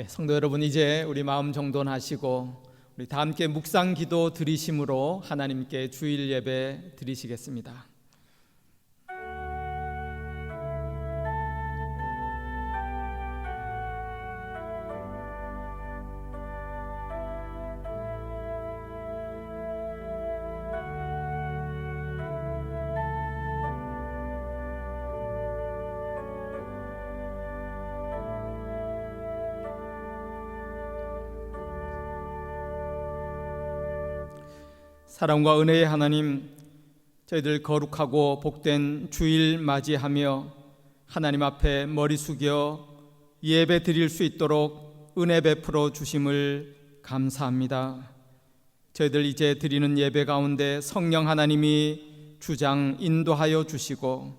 성도 여러분, 이제 우리 마음 정돈하시고 우리 다 함께 묵상 기도 드리심으로 하나님께 주일 예배 드리시겠습니다. 사랑과 은혜의 하나님, 저희들 거룩하고 복된 주일 맞이하며 하나님 앞에 머리 숙여 예배 드릴 수 있도록 은혜 베풀어 주심을 감사합니다. 저희들 이제 드리는 예배 가운데 성령 하나님이 주장 인도하여 주시고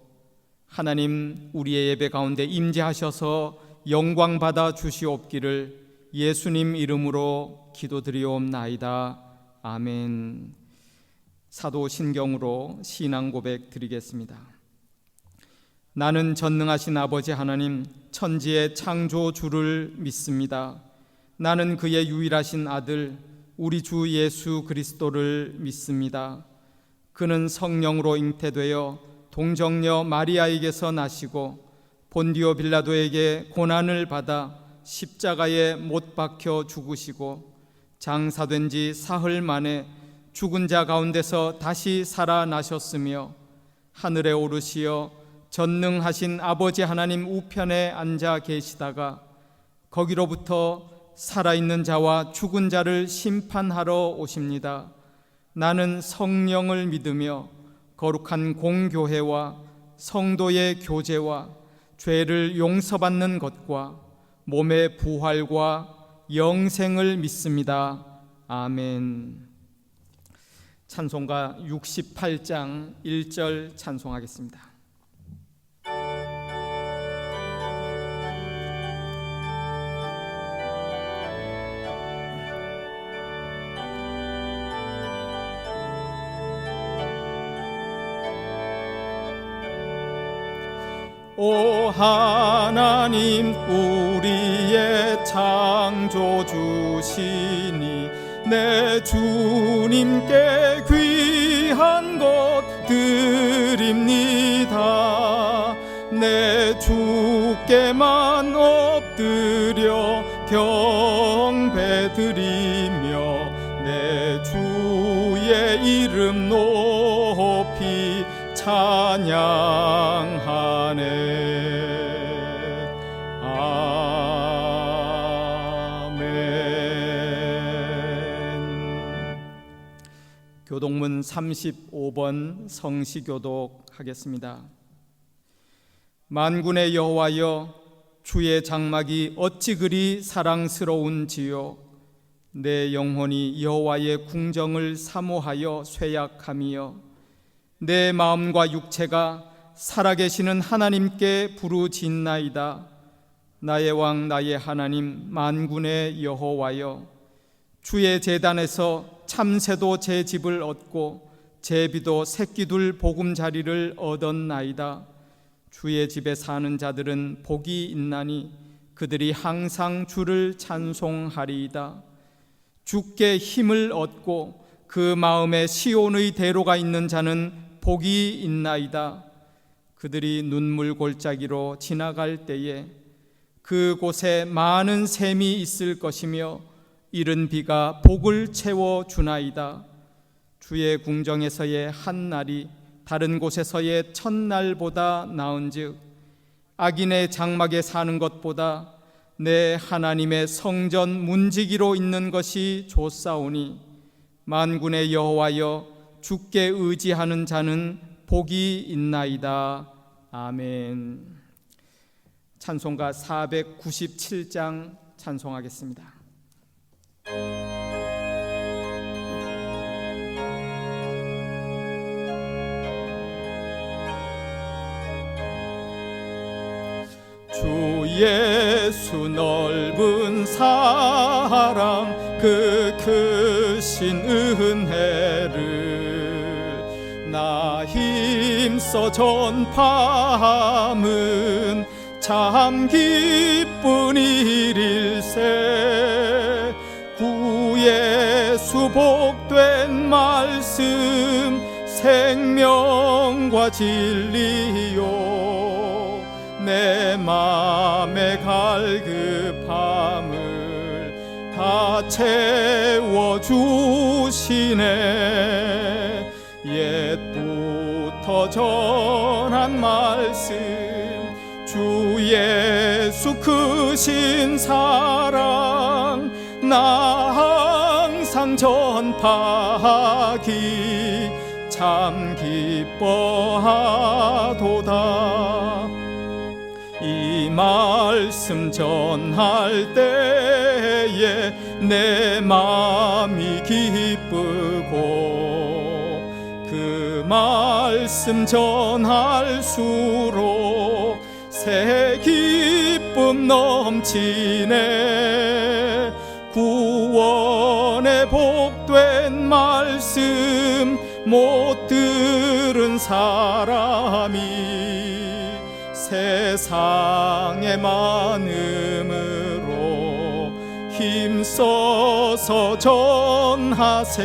하나님 우리의 예배 가운데 임재하셔서 영광 받아 주시옵기를 예수님 이름으로 기도드리옵나이다. 아멘. 사도신경으로 신앙 고백 드리겠습니다. 나는 전능하신 아버지 하나님 천지의 창조주를 믿습니다. 나는 그의 유일하신 아들 우리 주 예수 그리스도를 믿습니다. 그는 성령으로 잉태되어 동정녀 마리아에게서 나시고 본디오 빌라도에게 고난을 받아 십자가에 못 박혀 죽으시고 장사된 지 사흘 만에 죽은 자 가운데서 다시 살아나셨으며 하늘에 오르시어 전능하신 아버지 하나님 우편에 앉아 계시다가 거기로부터 살아있는 자와 죽은 자를 심판하러 오십니다. 나는 성령을 믿으며 거룩한 공교회와 성도의 교제와 죄를 용서받는 것과 몸의 부활과 영생을 믿습니다. 아멘. 찬송가 68장 1절 찬송하겠습니다. 오 하나님 우리의 창조주시니 내 주님께 귀한 것 드립니다. 내 주께만 엎드려 경배드리며 내 주의 이름 높이 찬양하네. 교독문 35번 성시교독 하겠습니다. 만군의 여호와여, 주의 장막이 어찌 그리 사랑스러운지요. 내 영혼이 여호와의 궁정을 사모하여 쇠약하며 내 마음과 육체가 살아계시는 하나님께 부르짖나이다. 나의 왕 나의 하나님 만군의 여호와여, 주의 제단에서 참새도 제 집을 얻고 제비도 새끼둘 보금자리를 얻었나이다. 주의 집에 사는 자들은 복이 있나니 그들이 항상 주를 찬송하리이다. 주께 힘을 얻고 그 마음에 시온의 대로가 있는 자는 복이 있나이다. 그들이 눈물 골짜기로 지나갈 때에 그곳에 많은 샘이 있을 것이며 이른 비가 복을 채워 주나이다. 주의 궁정에서의 한 날이 다른 곳에서의 첫날보다 나은즉 악인의 장막에 사는 것보다 내 하나님의 성전 문지기로 있는 것이 좋사오니 만군의 여호와여, 주께 의지하는 자는 복이 있나이다. 아멘. 찬송가 497장 찬송하겠습니다. 주 예수 넓은 사랑 그 크신 은혜를 나 힘써 전파함은 참 기쁜 일일세. 구 예수 복된 말씀 생명과 진리요, 내 맘의 갈급함을 다 채워주시네. 옛부터 전한 말씀, 주 예수 크신 사랑 나 항상 전파하기 참 기뻐하도다. 이 말씀 전할 때에 내 마음이 기쁘고, 그 말씀 전할수록 새 기쁨 넘치네. 구원의 복된 말씀 못 들은 사람이 세상의 많음으로 힘써서 전하세.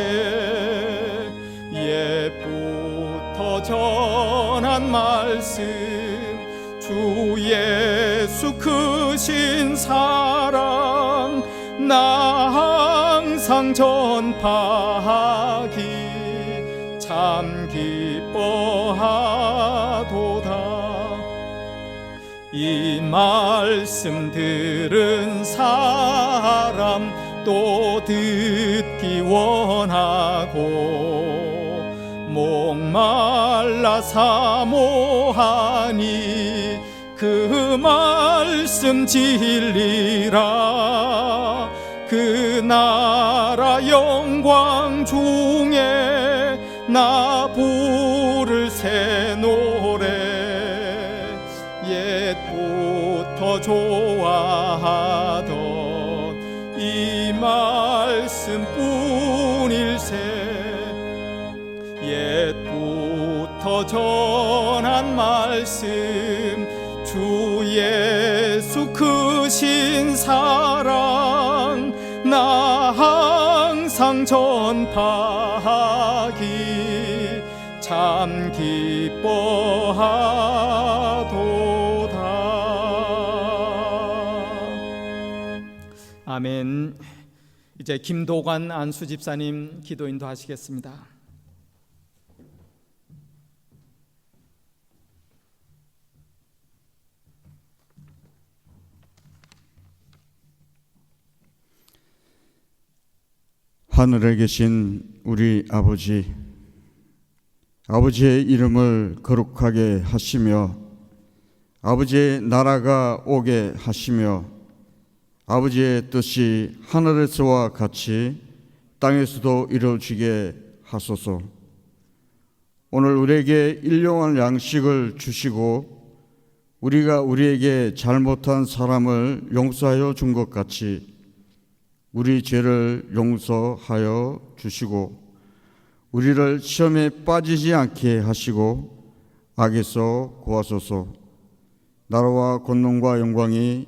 옛부터 전한 말씀, 주 예수 크신 사랑 나 항상 전파하기 참 기뻐하도다. 이 말씀 들은 사람 또 듣기 원하고, 목말라 사모하니 그 말씀 진리라. 그 나라 영광 중에 나 부를 새 노래. 옛부터 좋아하던 이 말씀뿐일세. 옛부터 전한 말씀, 주 예수 크신 사랑 나 항상 전파하기 참 기뻐하도다. 아멘. 이제 김도관 안수 집사님 기도 인도하시겠습니다. 하늘에 계신 우리 아버지, 아버지의 이름을 거룩하게 하시며 아버지의 나라가 오게 하시며 아버지의 뜻이 하늘에서와 같이 땅에서도 이루어지게 하소서. 오늘 우리에게 일용할 양식을 주시고 우리가 우리에게 잘못한 사람을 용서하여 준 것 같이 우리 죄를 용서하여 주시고 우리를 시험에 빠지지 않게 하시고 악에서 구하소서. 나라와 권능과 영광이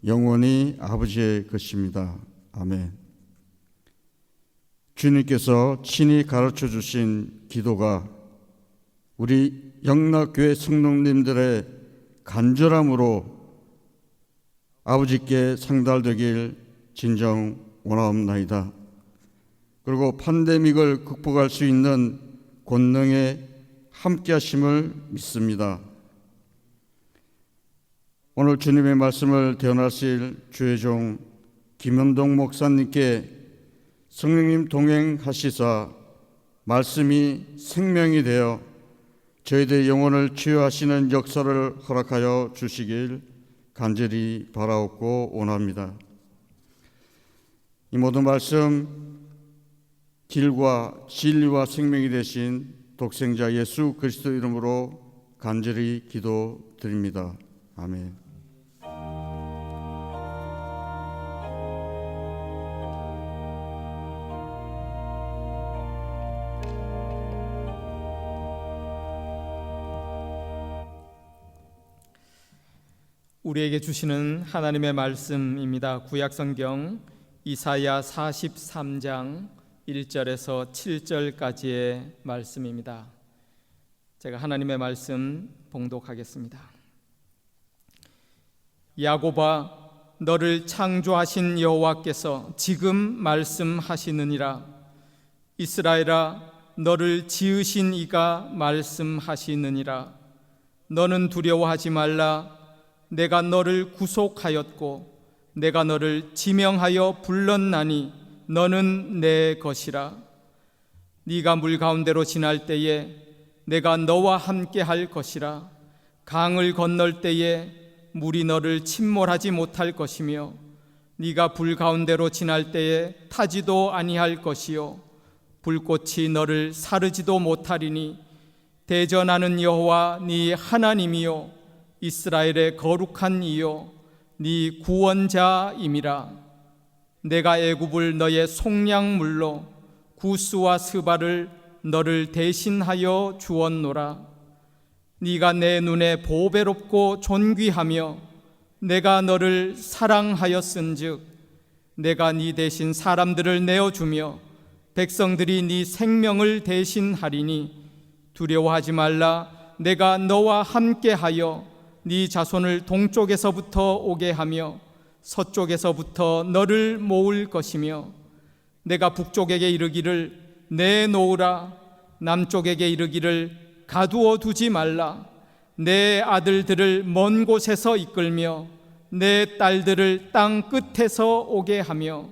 영원히 아버지의 것입니다. 아멘. 주님께서 친히 가르쳐 주신 기도가 우리 영락교회 성도님들의 간절함으로 아버지께 상달되길 진정 원하옵나이다. 그리고 팬데믹을 극복할 수 있는 권능에 함께 하심을 믿습니다. 오늘 주님의 말씀을 대언하실 주의 종 김현동 목사님께 성령님 동행하시사 말씀이 생명이 되어 저희들의 영혼을 치유하시는 역사를 허락하여 주시길 간절히 바라옵고 원합니다. 이 모든 말씀 길과 진리와 생명이 되신 독생자 예수 그리스도 이름으로 간절히 기도드립니다. 아멘. 우리에게 주시는 하나님의 말씀입니다. 구약성경 이사야 43장 1절에서 7절까지의 말씀입니다. 제가 하나님의 말씀 봉독하겠습니다. 야곱아, 너를 창조하신 여호와께서 지금 말씀하시느니라. 이스라엘아, 너를 지으신 이가 말씀하시느니라. 너는 두려워하지 말라. 내가 너를 구속하였고 내가 너를 지명하여 불렀나니 너는 내 것이라. 네가 물 가운데로 지날 때에 내가 너와 함께 할 것이라. 강을 건널 때에 물이 너를 침몰하지 못할 것이며 네가 불 가운데로 지날 때에 타지도 아니할 것이요 불꽃이 너를 사르지도 못하리니 대전하는 여호와 네 하나님이요 이스라엘의 거룩한 이요 네 구원자임이라. 내가 애굽을 너의 속량물로 구스와 스바를 너를 대신하여 주었노라. 네가 내 눈에 보배롭고 존귀하며 내가 너를 사랑하였은즉 내가 네 대신 사람들을 내어주며 백성들이 네 생명을 대신하리니 두려워하지 말라. 내가 너와 함께하여 네 자손을 동쪽에서부터 오게 하며 서쪽에서부터 너를 모을 것이며 내가 북쪽에게 이르기를 내놓으라. 남쪽에게 이르기를 가두어 두지 말라. 내 아들들을 먼 곳에서 이끌며 내 딸들을 땅 끝에서 오게 하며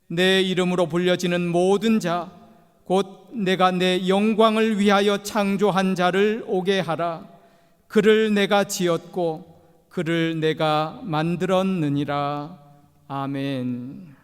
내 이름으로 불려지는 모든 자 곧 내가 내 영광을 위하여 창조한 자를 오게 하라. 그를 내가 지었고 그를 내가 만들었느니라. 아멘.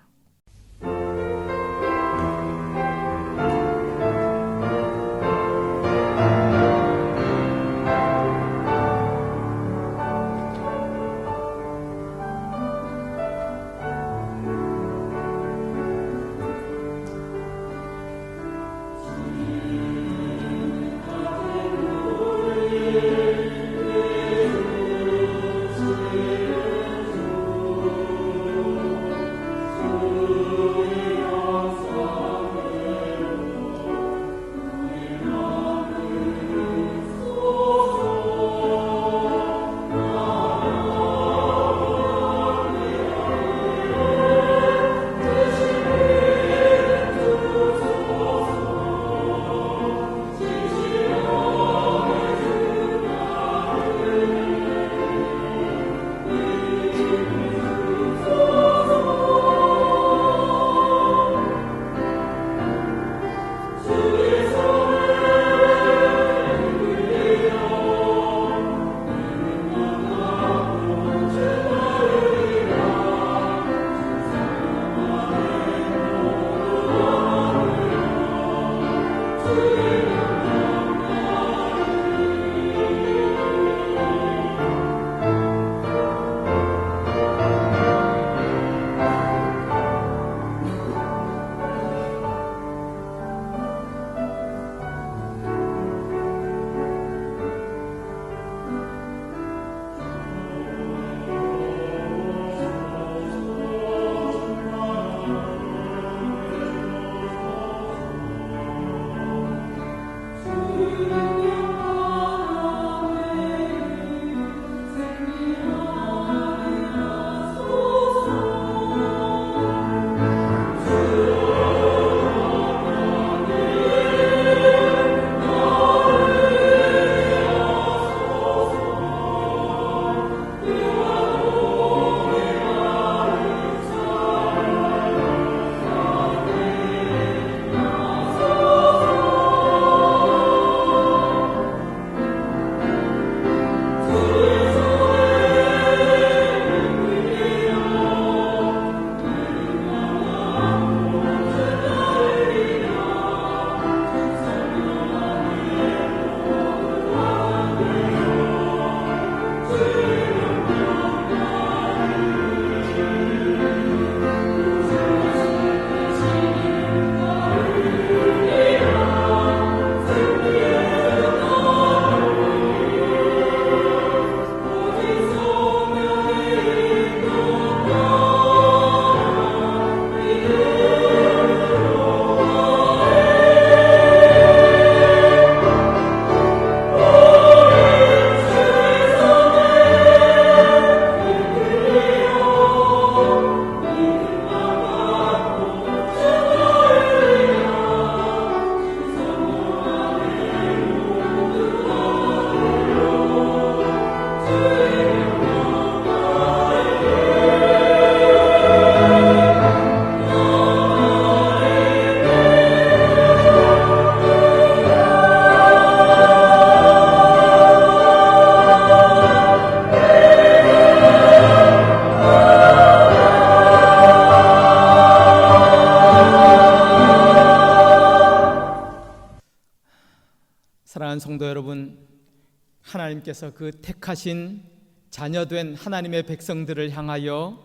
사랑하는 성도 여러분, 하나님께서 그 택하신 자녀된 하나님의 백성들을 향하여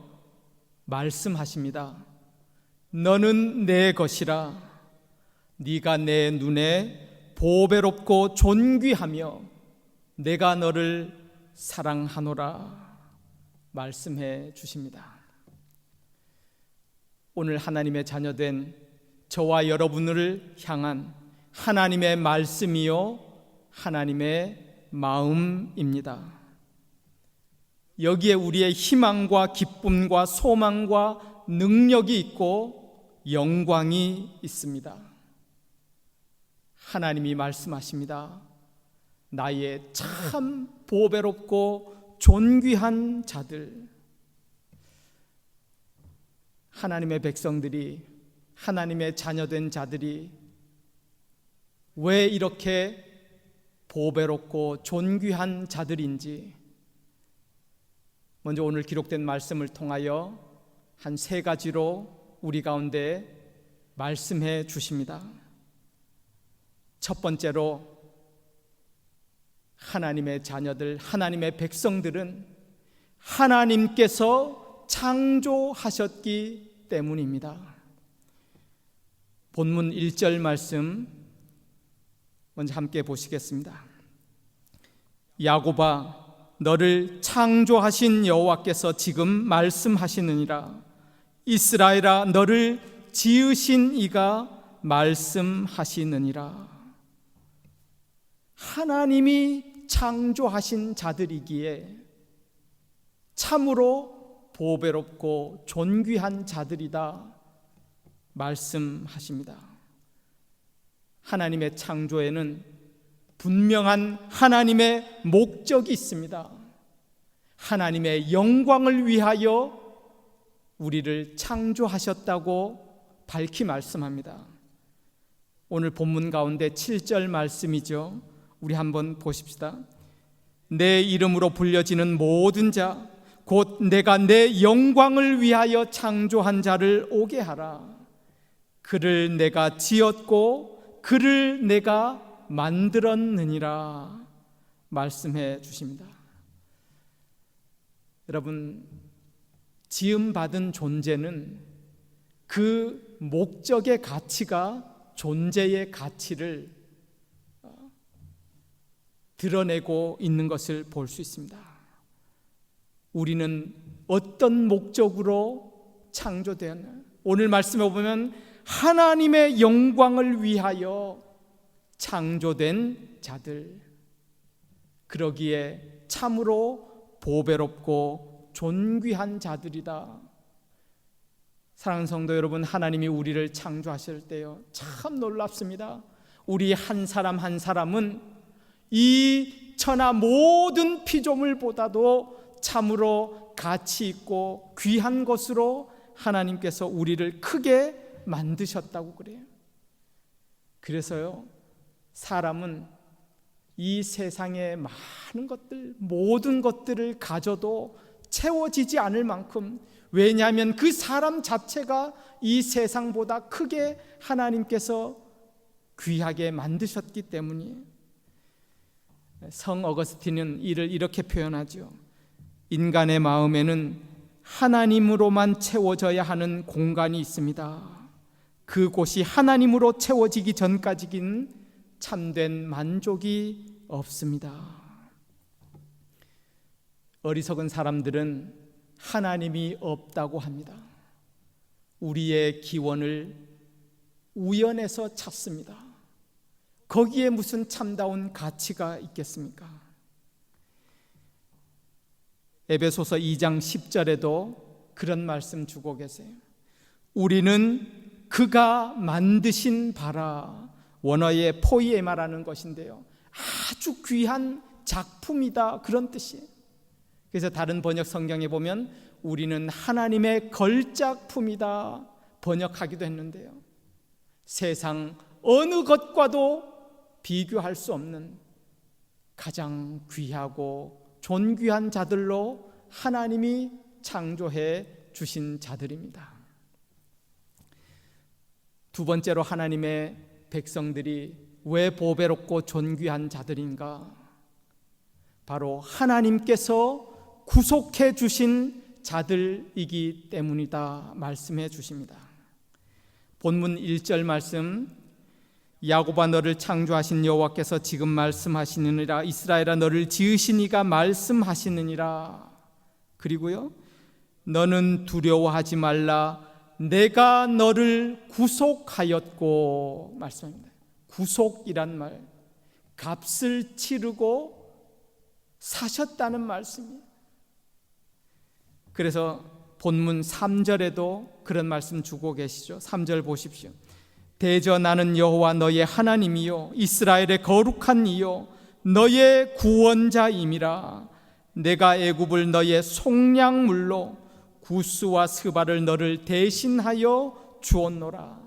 말씀하십니다. 너는 내 것이라. 네가 내 눈에 보배롭고 존귀하며 내가 너를 사랑하노라 말씀해 주십니다. 오늘 하나님의 자녀된 저와 여러분을 향한 하나님의 말씀이요 하나님의 마음입니다. 여기에 우리의 희망과 기쁨과 소망과 능력이 있고 영광이 있습니다. 하나님이 말씀하십니다. 나의 참 보배롭고 존귀한 자들, 하나님의 백성들이, 하나님의 자녀된 자들이 왜 이렇게 보배롭고 존귀한 자들인지 먼저 오늘 기록된 말씀을 통하여 한 3가지로 우리 가운데 말씀해 주십니다. 첫 번째로 하나님의 자녀들, 하나님의 백성들은 하나님께서 창조하셨기 때문입니다. 본문 1절 말씀 먼저 함께 보시겠습니다. 야곱아, 너를 창조하신 여호와께서 지금 말씀하시느니라. 이스라엘아, 너를 지으신 이가 말씀하시느니라. 하나님이 창조하신 자들이기에 참으로 보배롭고 존귀한 자들이다 말씀하십니다. 하나님의 창조에는 분명한 하나님의 목적이 있습니다. 하나님의 영광을 위하여 우리를 창조하셨다고 밝히 말씀합니다. 오늘 본문 가운데 7절 말씀이죠. 우리 한번 보십시다. 내 이름으로 불려지는 모든 자, 곧 내가 내 영광을 위하여 창조한 자를 오게 하라. 그를 내가 지었고 그를 내가 만들었느니라 말씀해 주십니다. 여러분, 지음받은 존재는 그 목적의 가치가 존재의 가치를 드러내고 있는 것을 볼 수 있습니다. 우리는 어떤 목적으로 창조되었나? 오늘 말씀에 보면 하나님의 영광을 위하여 창조된 자들, 그러기에 참으로 보배롭고 존귀한 자들이다. 사랑하는 성도 여러분, 하나님이 우리를 창조하실 때요 참 놀랍습니다. 우리 한 사람 한 사람은 이 천하 모든 피조물보다도 참으로 가치 있고 귀한 것으로 하나님께서 우리를 크게 만드셨다고 그래요. 그래서요, 사람은 이 세상의 많은 것들, 모든 것들을 가져도 채워지지 않을 만큼, 왜냐하면 그 사람 자체가 이 세상보다 크게 하나님께서 귀하게 만드셨기 때문이에요. 성 어거스틴은 이를 이렇게 표현하죠. 인간의 마음에는 하나님으로만 채워져야 하는 공간이 있습니다. 그곳이 하나님으로 채워지기 전까지는 참된 만족이 없습니다. 어리석은 사람들은 하나님이 없다고 합니다. 우리의 기원을 우연에서 찾습니다. 거기에 무슨 참다운 가치가 있겠습니까? 에베소서 2장 10절에도 그런 말씀 주고 계세요. 우리는 그가 만드신 바라. 원어의 포이에마라는 것인데요, 아주 귀한 작품이다, 그런 뜻이에요. 그래서 다른 번역 성경에 보면 우리는 하나님의 걸작품이다 번역하기도 했는데요, 세상 어느 것과도 비교할 수 없는 가장 귀하고 존귀한 자들로 하나님이 창조해 주신 자들입니다. 두 번째로 하나님의 백성들이 왜 보배롭고 존귀한 자들인가? 바로 하나님께서 구속해 주신 자들이기 때문이다 말씀해 주십니다. 본문 1절 말씀, 야곱아 너를 창조하신 여호와께서 지금 말씀하시느니라. 이스라엘아 너를 지으신 이가 말씀하시느니라. 그리고요, 너는 두려워하지 말라. 내가 너를 구속하였고 말씀합니다. 구속이란 말, 값을 치르고 사셨다는 말씀이에요. 그래서 본문 3절에도 그런 말씀 주고 계시죠. 3절 보십시오. 대저 나는 여호와 너의 하나님이요 이스라엘의 거룩한 이요 너의 구원자임이라. 내가 애굽을 너의 속량물로 구스와 스바를 너를 대신하여 주었노라.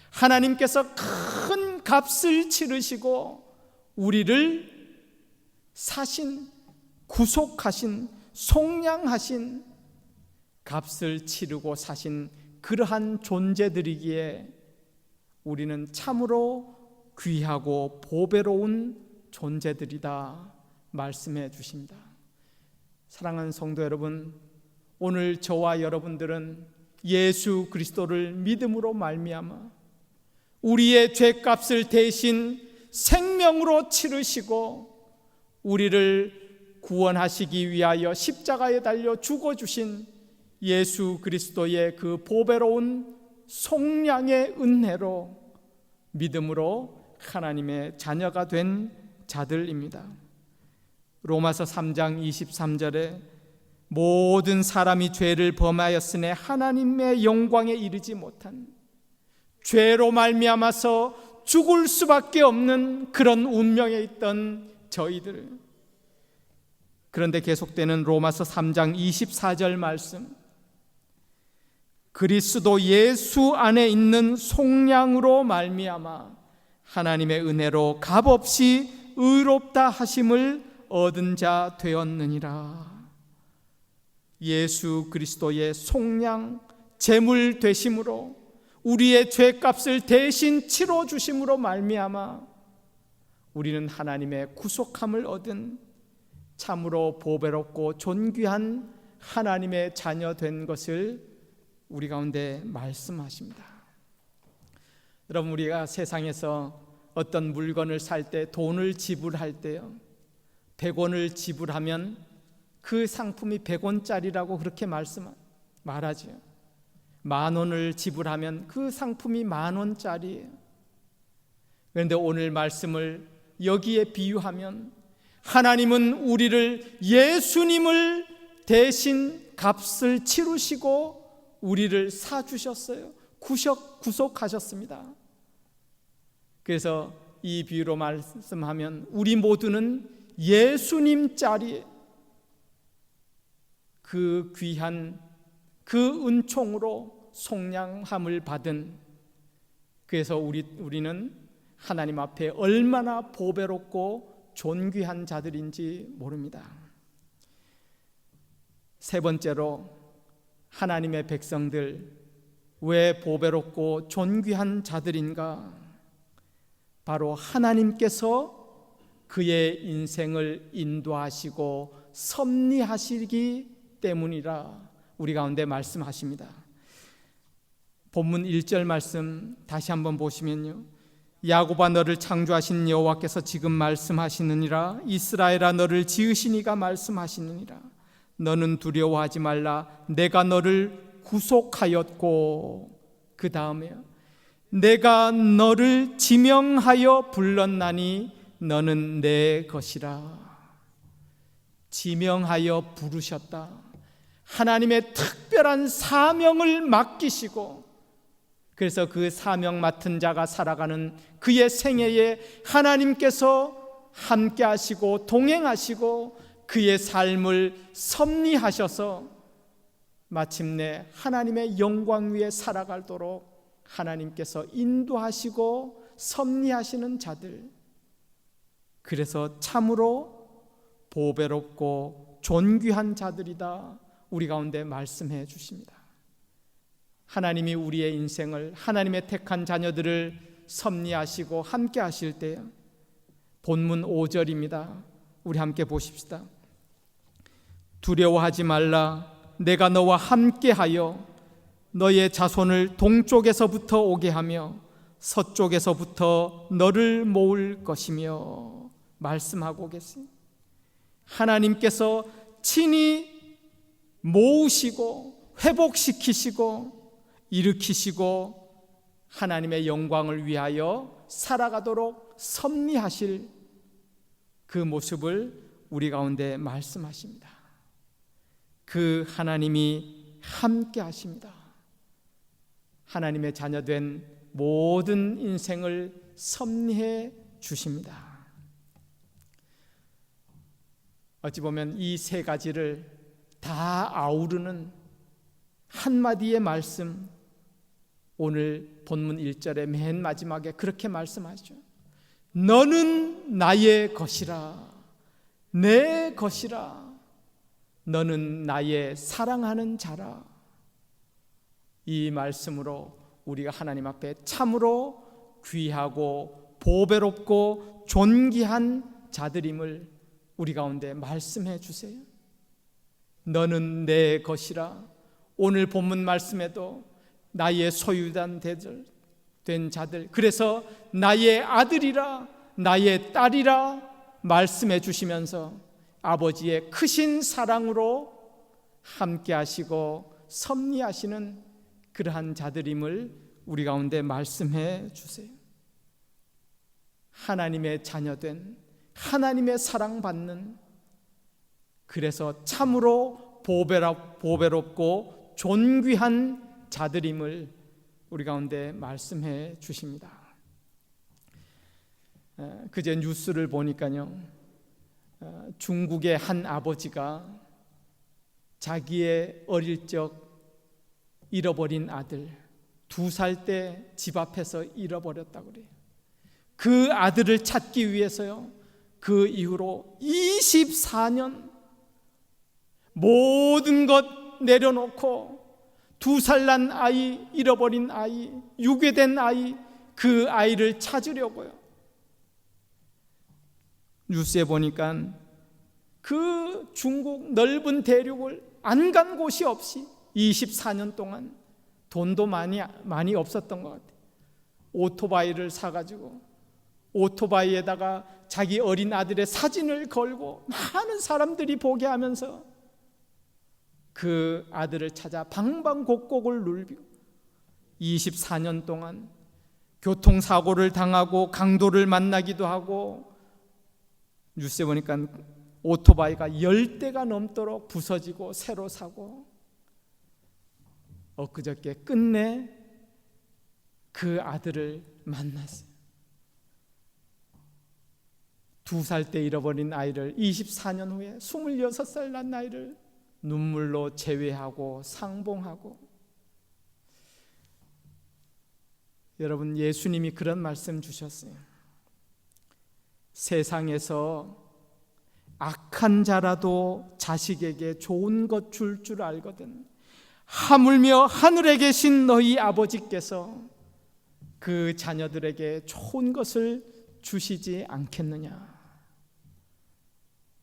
하나님께서 큰 값을 치르시고 우리를 사신, 구속하신, 속량하신, 값을 치르고 사신 그러한 존재들이기에 우리는 참으로 귀하고 보배로운 존재들이다 말씀해 주십니다. 사랑하는 성도 여러분, 오늘 저와 여러분들은 예수 그리스도를 믿음으로 말미암아 우리의 죄값을 대신 생명으로 치르시고 우리를 구원하시기 위하여 십자가에 달려 죽어주신 예수 그리스도의 그 보배로운 속량의 은혜로 믿음으로 하나님의 자녀가 된 자들입니다. 로마서 3장 23절에 모든 사람이 죄를 범하였으니 하나님의 영광에 이르지 못한, 죄로 말미암아서 죽을 수밖에 없는 그런 운명에 있던 저희들. 그런데 계속되는 로마서 3장 24절 말씀, 그리스도 예수 안에 있는 속량으로 말미암아 하나님의 은혜로 값없이 의롭다 하심을 얻은 자 되었느니라. 예수 그리스도의 속량, 제물 되심으로 우리의 죄값을 대신 치러 주심으로 말미암아 우리는 하나님의 구속함을 얻은 참으로 보배롭고 존귀한 하나님의 자녀 된 것을 우리 가운데 말씀하십니다. 여러분, 우리가 세상에서 어떤 물건을 살 때 돈을 지불할 때요, 100원을 지불하면 그 상품이 100원짜리라고 그렇게 말하죠. 10,000원을 지불하면 그 상품이 10,000원짜리예요. 그런데 오늘 말씀을 여기에 비유하면 하나님은 우리를, 예수님을 대신 값을 치르시고 우리를 사주셨어요. 구속하셨습니다. 그래서 이 비유로 말씀하면 우리 모두는 예수님 자리에 그 귀한 그 은총으로 속량함을 받은, 그래서 우리는 하나님 앞에 얼마나 보배롭고 존귀한 자들인지 모릅니다. 세 번째로, 하나님의 백성들 왜 보배롭고 존귀한 자들인가? 바로 하나님께서 그의 인생을 인도하시고 섭리하시기 때문이라 우리 가운데 말씀하십니다. 본문 1절 말씀 다시 한번 보시면요, 야곱아 너를 창조하신 여호와께서 지금 말씀하시느니라. 이스라엘아 너를 지으신 이가 말씀하시느니라. 너는 두려워하지 말라. 내가 너를 구속하였고, 그 다음에요, 내가 너를 지명하여 불렀나니 너는 내 것이라. 지명하여 부르셨다. 하나님의 특별한 사명을 맡기시고, 그래서 그 사명 맡은 자가 살아가는 그의 생애에 하나님께서 함께 하시고 동행하시고 그의 삶을 섭리하셔서 마침내 하나님의 영광 위에 살아가도록 하나님께서 인도하시고 섭리하시는 자들, 그래서 참으로 보배롭고 존귀한 자들이다 우리 가운데 말씀해 주십니다. 하나님이 우리의 인생을, 하나님의 택한 자녀들을 섭리하시고 함께 하실 때에 본문 5절입니다. 우리 함께 보십시다. 두려워하지 말라. 내가 너와 함께하여 너의 자손을 동쪽에서부터 오게 하며 서쪽에서부터 너를 모을 것이며 말씀하고 계십니다. 하나님께서 친히 모으시고 회복시키시고 일으키시고 하나님의 영광을 위하여 살아가도록 섭리하실 그 모습을 우리 가운데 말씀하십니다. 그 하나님이 함께 하십니다. 하나님의 자녀된 모든 인생을 섭리해 주십니다. 어찌 보면 이 세 가지를 다 아우르는 한마디의 말씀, 오늘 본문 1절의 맨 마지막에 그렇게 말씀하죠. 너는 나의 것이라, 내 것이라, 너는 나의 사랑하는 자라. 이 말씀으로 우리가 하나님 앞에 참으로 귀하고 보배롭고 존귀한 자들임을 우리 가운데 말씀해 주세요. 너는 내 것이라. 오늘 본문 말씀에도 나의 소유된 자들, 그래서 나의 아들이라, 나의 딸이라 말씀해 주시면서 아버지의 크신 사랑으로 함께 하시고 섭리하시는 그러한 자들임을 우리 가운데 말씀해 주세요. 하나님의 자녀된, 하나님의 사랑받는, 그래서 참으로 보배롭고 존귀한 자들임을 우리 가운데 말씀해 주십니다. 그제 뉴스를 보니까요, 중국의 한 아버지가 자기의 어릴 적 잃어버린 아들, 2살 때 집 앞에서 잃어버렸다고 그래요. 그 아들을 찾기 위해서요, 그 이후로 24년 모든 것 내려놓고 2살 난 아이, 잃어버린 아이, 유괴된 아이, 그 아이를 찾으려고요. 뉴스에 보니까 그 중국 넓은 대륙을 안 간 곳이 없이 24년 동안, 돈도 많이 없었던 것 같아요. 오토바이를 사가지고 오토바이에다가 자기 어린 아들의 사진을 걸고 많은 사람들이 보게 하면서 그 아들을 찾아 방방곡곡을 누비고 24년 동안 교통사고를 당하고 강도를 만나기도 하고, 뉴스에 보니까 오토바이가 10대가 넘도록 부서지고 새로 사고, 엊그저께 끝내 그 아들을 만났어요. 2살 때 잃어버린 아이를 24년 후에 26살 난 아이를 눈물로 제외하고 상봉하고. 여러분, 예수님이 그런 말씀 주셨어요. 세상에서 악한 자라도 자식에게 좋은 것 줄 줄 알거든 하물며 하늘에 계신 너희 아버지께서 그 자녀들에게 좋은 것을 주시지 않겠느냐.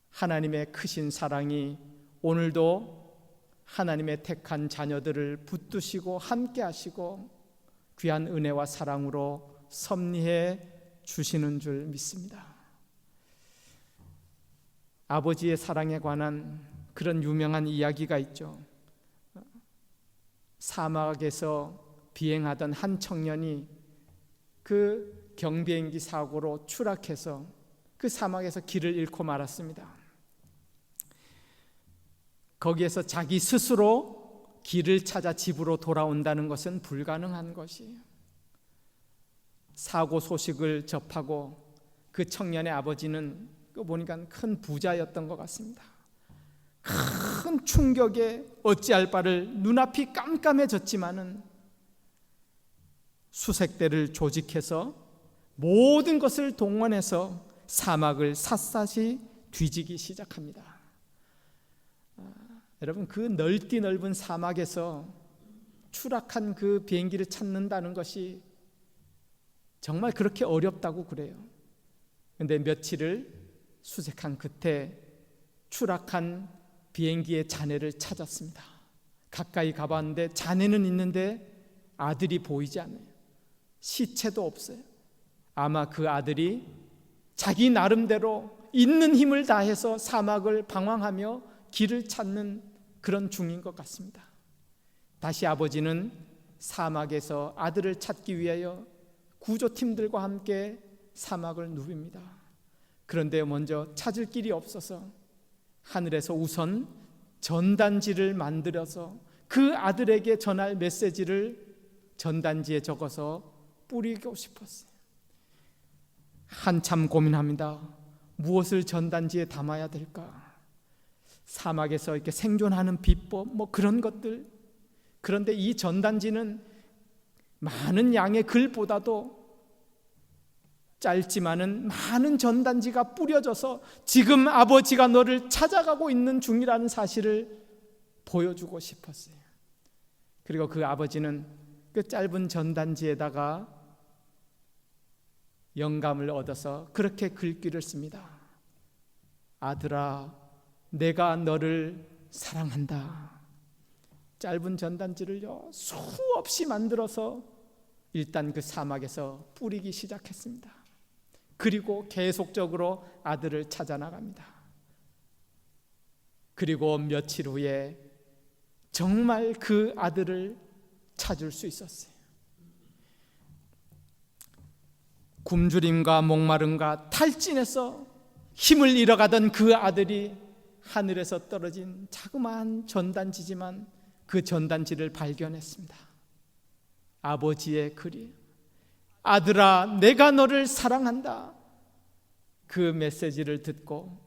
하나님의 크신 사랑이 오늘도 하나님의 택한 자녀들을 붙드시고 함께 하시고 귀한 은혜와 사랑으로 섭리해 주시는 줄 믿습니다. 아버지의 사랑에 관한 그런 유명한 이야기가 있죠. 사막에서 비행하던 한 청년이 그 경비행기 사고로 추락해서 그 사막에서 길을 잃고 말았습니다. 거기에서 자기 스스로 길을 찾아 집으로 돌아온다는 것은 불가능한 것이에요. 사고 소식을 접하고 그 청년의 아버지는 보니까 큰 부자였던 것 같습니다. 큰 충격에 어찌할 바를 눈앞이 깜깜해졌지만은 수색대를 조직해서 모든 것을 동원해서 사막을 샅샅이 뒤지기 시작합니다. 여러분, 그 넓디 넓은 사막에서 추락한 그 비행기를 찾는다는 것이 정말 그렇게 어렵다고 그래요. 근데 며칠을 수색한 끝에 추락한 비행기의 잔해를 찾았습니다. 가까이 가봤는데 잔해는 있는데 아들이 보이지 않아요. 시체도 없어요. 아마 그 아들이 자기 나름대로 있는 힘을 다해서 사막을 방황하며 길을 찾는 그런 중인 것 같습니다. 다시 아버지는 사막에서 아들을 찾기 위하여 구조팀들과 함께 사막을 누빕니다. 그런데 먼저 찾을 길이 없어서 하늘에서 우선 전단지를 만들어서 그 아들에게 전할 메시지를 전단지에 적어서 뿌리고 싶었어요. 한참 고민합니다. 무엇을 전단지에 담아야 될까? 사막에서 이렇게 생존하는 비법, 그런 것들. 그런데 이 전단지는 많은 양의 글보다도 짧지만은 많은 전단지가 뿌려져서 지금 아버지가 너를 찾아가고 있는 중이라는 사실을 보여주고 싶었어요. 그리고 그 아버지는 그 짧은 전단지에다가 영감을 얻어서 그렇게 글귀를 씁니다. 아들아, 내가 너를 사랑한다. 짧은 전단지를요 수없이 만들어서 일단 그 사막에서 뿌리기 시작했습니다. 그리고 계속적으로 아들을 찾아 나갑니다. 그리고 며칠 후에 정말 그 아들을 찾을 수 있었어요. 굶주림과 목마름과 탈진해서 힘을 잃어가던 그 아들이 하늘에서 떨어진 자그마한 전단지지만 그 전단지를 발견했습니다. 아버지의 글이 아들아, 내가 너를 사랑한다. 그 메시지를 듣고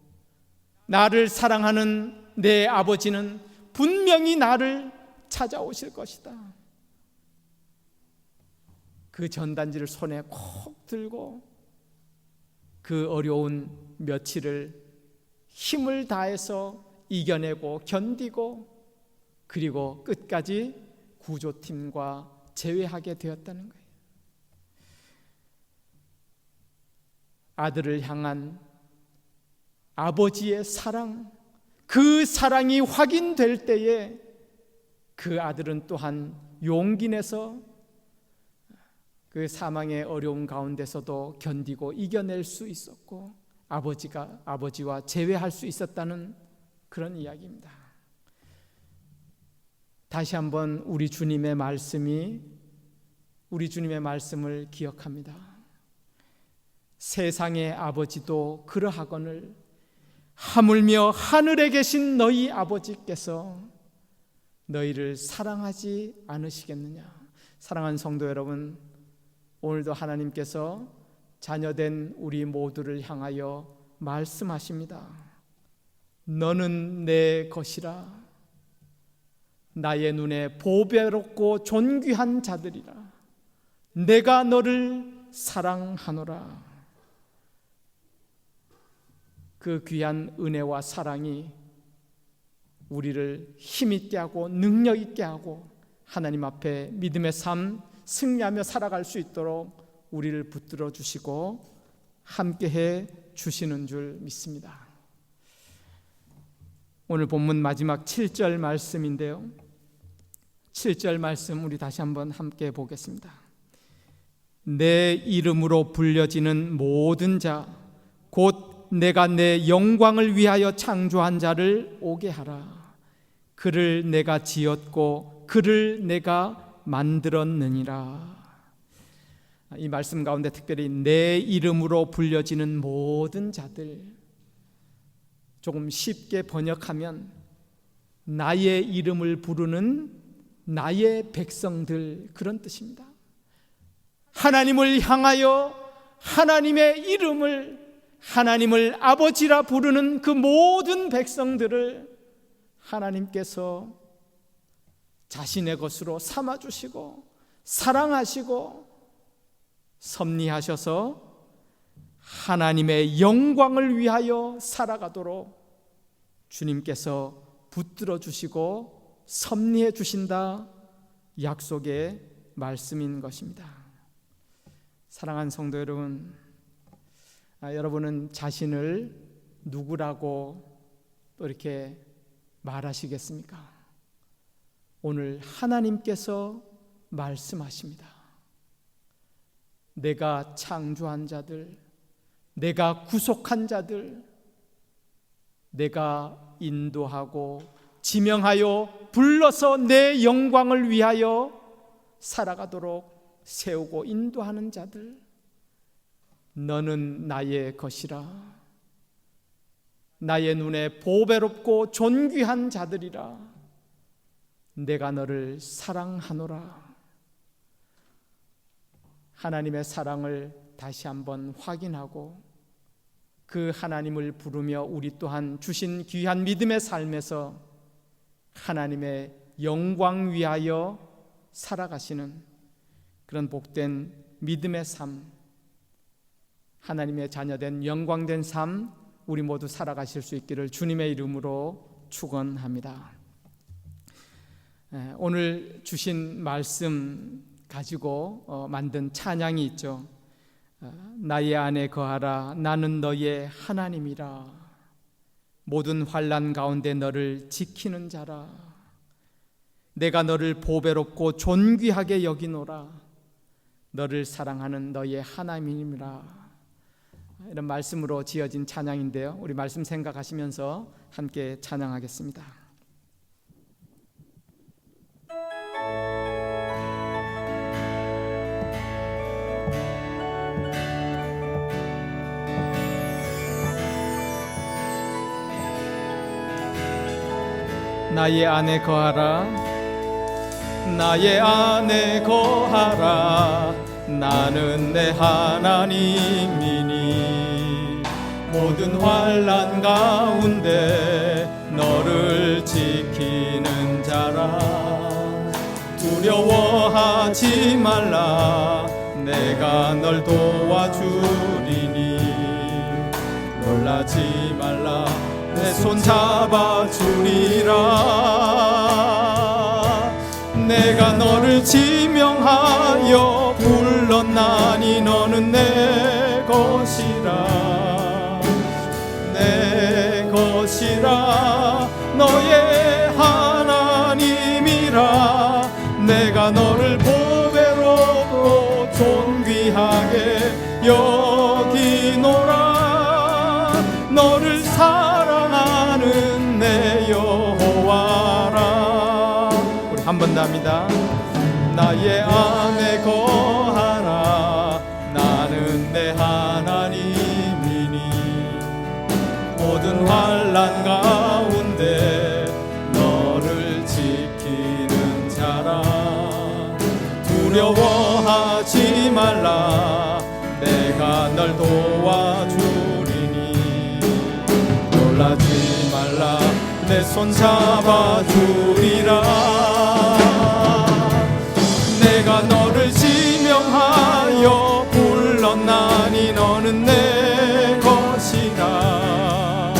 나를 사랑하는 내 아버지는 분명히 나를 찾아오실 것이다. 그 전단지를 손에 콕 들고 그 어려운 며칠을 힘을 다해서 이겨내고 견디고 그리고 끝까지 구조팀과 재회하게 되었다는 거예요. 아들을 향한 아버지의 사랑, 그 사랑이 확인될 때에 그 아들은 또한 용기 내서 그 사망의 어려운 가운데서도 견디고 이겨낼 수 있었고 아버지와 재회할 수 있었다는 그런 이야기입니다. 다시 한번 우리 주님의 말씀을 기억합니다. 세상의 아버지도 그러하거늘 하물며 하늘에 계신 너희 아버지께서 너희를 사랑하지 않으시겠느냐. 사랑하는 성도 여러분, 오늘도 하나님께서 자녀된 우리 모두를 향하여 말씀하십니다. 너는 내 것이라. 나의 눈에 보배롭고 존귀한 자들이라. 내가 너를 사랑하노라. 그 귀한 은혜와 사랑이 우리를 힘있게 하고 능력 있게 하고 하나님 앞에 믿음의 삶 승리하며 살아갈 수 있도록 우리를 붙들어 주시고 함께해 주시는 줄 믿습니다. 오늘 본문 마지막 7절 말씀인데요, 7절 말씀 우리 다시 한번 함께 보겠습니다. 내 이름으로 불려지는 모든 자 곧 내가 내 영광을 위하여 창조한 자를 오게 하라. 그를 내가 지었고 그를 내가 만들었느니라. 이 말씀 가운데 특별히 내 이름으로 불려지는 모든 자들, 조금 쉽게 번역하면 나의 이름을 부르는 나의 백성들, 그런 뜻입니다. 하나님을 향하여 하나님의 이름을, 하나님을 아버지라 부르는 그 모든 백성들을 하나님께서 자신의 것으로 삼아주시고 사랑하시고 섭리하셔서 하나님의 영광을 위하여 살아가도록 주님께서 붙들어 주시고 섭리해 주신다, 약속의 말씀인 것입니다. 사랑하는 성도 여러분, 여러분은 자신을 누구라고 또 이렇게 말하시겠습니까? 오늘 하나님께서 말씀하십니다. 내가 창조한 자들, 내가 구속한 자들, 내가 인도하고 지명하여 불러서 내 영광을 위하여 살아가도록 세우고 인도하는 자들, 너는 나의 것이라. 나의 눈에 보배롭고 존귀한 자들이라. 내가 너를 사랑하노라. 하나님의 사랑을 다시 한번 확인하고 그 하나님을 부르며 우리 또한 주신 귀한 믿음의 삶에서 하나님의 영광 위하여 살아가시는 그런 복된 믿음의 삶, 하나님의 자녀된 영광된 삶, 우리 모두 살아가실 수 있기를 주님의 이름으로 축원합니다. 오늘 주신 말씀 가지고 만든 찬양이 있죠. 나의 안에 거하라. 나는 너의 하나님이라. 모든 환난 가운데 너를 지키는 자라. 내가 너를 보배롭고 존귀하게 여기노라. 너를 사랑하는 너의 하나님이라. 이런 말씀으로 지어진 찬양인데요, 우리 말씀 생각하시면서 함께 찬양하겠습니다. 나의 안에 거하라. 나의 안에 거하라. 나는 내 하나님이니 모든 환난 가운데 너를 지키는 자라. 두려워하지 말라. 내가 널 도와주리니 놀라지 말라. 내 손 잡아주리라. 내가 너를 지명하여 불렀나니 너는 내 것이라. 내 것이라. 너의 하나님이라. 내가 너를 보배롭고 존귀하게 여기노라. 너를 사랑하는 내 여호와라. 우리 한 번 더 합니다. 나의 안에 거하라. 나는 내 하나님이니 모든 환난 가운데 너를 지키는 자라. 두려워하지 말라. 내가 널 도와주리니 놀라지 말라. 내 손 잡아주리라. 내가 너를 지명하여 불렀나니 너는 내 것이라.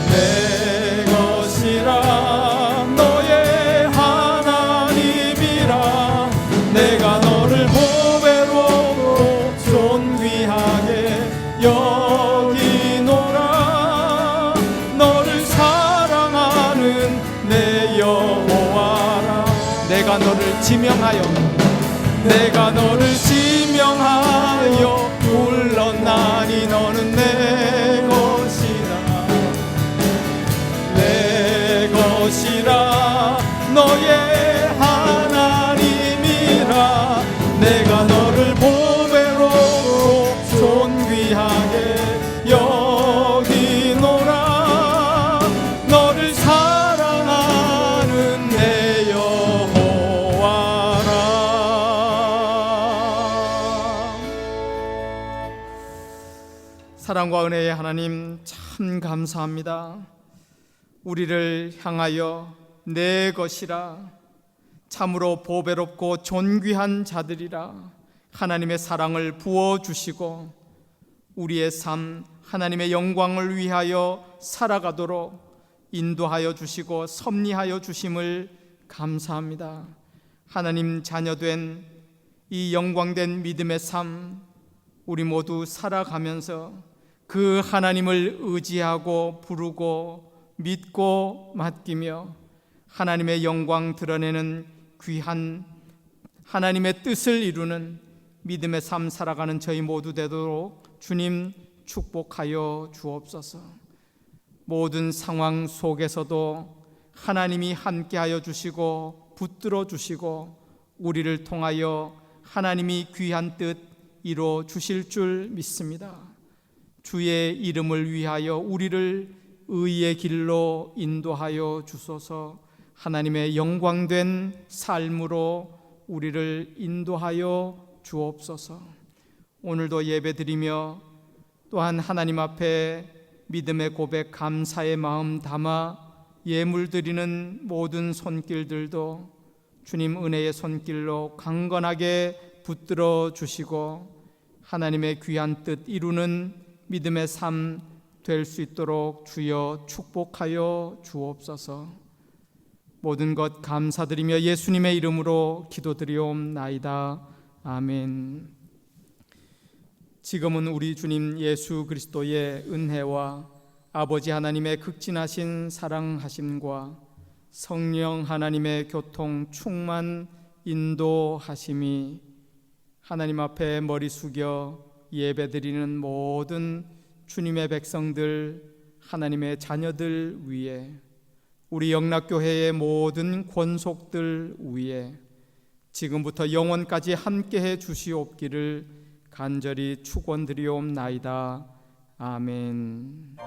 내 것이라. 너의 하나님이라. 내가 너를 보배롭고 존귀하게 여기노라. 너를 사랑하는 내 여호와라. 내가 너를 지명하여 불렀나니 너는 내 것이라. 내 것이라. 너의 하나님이라. 내가 너를 보배롭고 존귀하게 여기노라. 너를 사랑하는 내 여호와라. 사랑과 은혜의 하나님, 참 감사합니다. 우리를 향하여 내 것이라, 참으로 보배롭고 존귀한 자들이라 하나님의 사랑을 부어주시고 우리의 삶 하나님의 영광을 위하여 살아가도록 인도하여 주시고 섭리하여 주심을 감사합니다. 하나님 자녀된 이 영광된 믿음의 삶 우리 모두 살아가면서 그 하나님을 의지하고 부르고 믿고 맡기며 하나님의 영광 드러내는 귀한 하나님의 뜻을 이루는 믿음의 삶 살아가는 저희 모두 되도록 주님 축복하여 주옵소서. 모든 상황 속에서도 하나님이 함께하여 주시고 붙들어 주시고 우리를 통하여 하나님이 귀한 뜻 이루어 주실 줄 믿습니다. 주의 이름을 위하여 우리를 의의 길로 인도하여 주소서. 하나님의 영광된 삶으로 우리를 인도하여 주옵소서. 오늘도 예배드리며 또한 하나님 앞에 믿음의 고백 감사의 마음 담아 예물 드리는 모든 손길들도 주님 은혜의 손길로 강건하게 붙들어 주시고 하나님의 귀한 뜻 이루는 믿음의 삶 될 수 있도록 주여 축복하여 주옵소서. 모든 것 감사드리며 예수님의 이름으로 기도드리옵나이다. 아멘. 지금은 우리 주님 예수 그리스도의 은혜와 아버지 하나님의 극진하신 사랑하심과 성령 하나님의 교통 충만 인도하심이 하나님 앞에 머리 숙여 예배드리는 모든 주님의 백성들 하나님의 자녀들 위에 우리 영락교회의 모든 권속들 위에 지금부터 영원까지 함께해 주시옵기를 간절히 축원드리옵나이다. 아멘.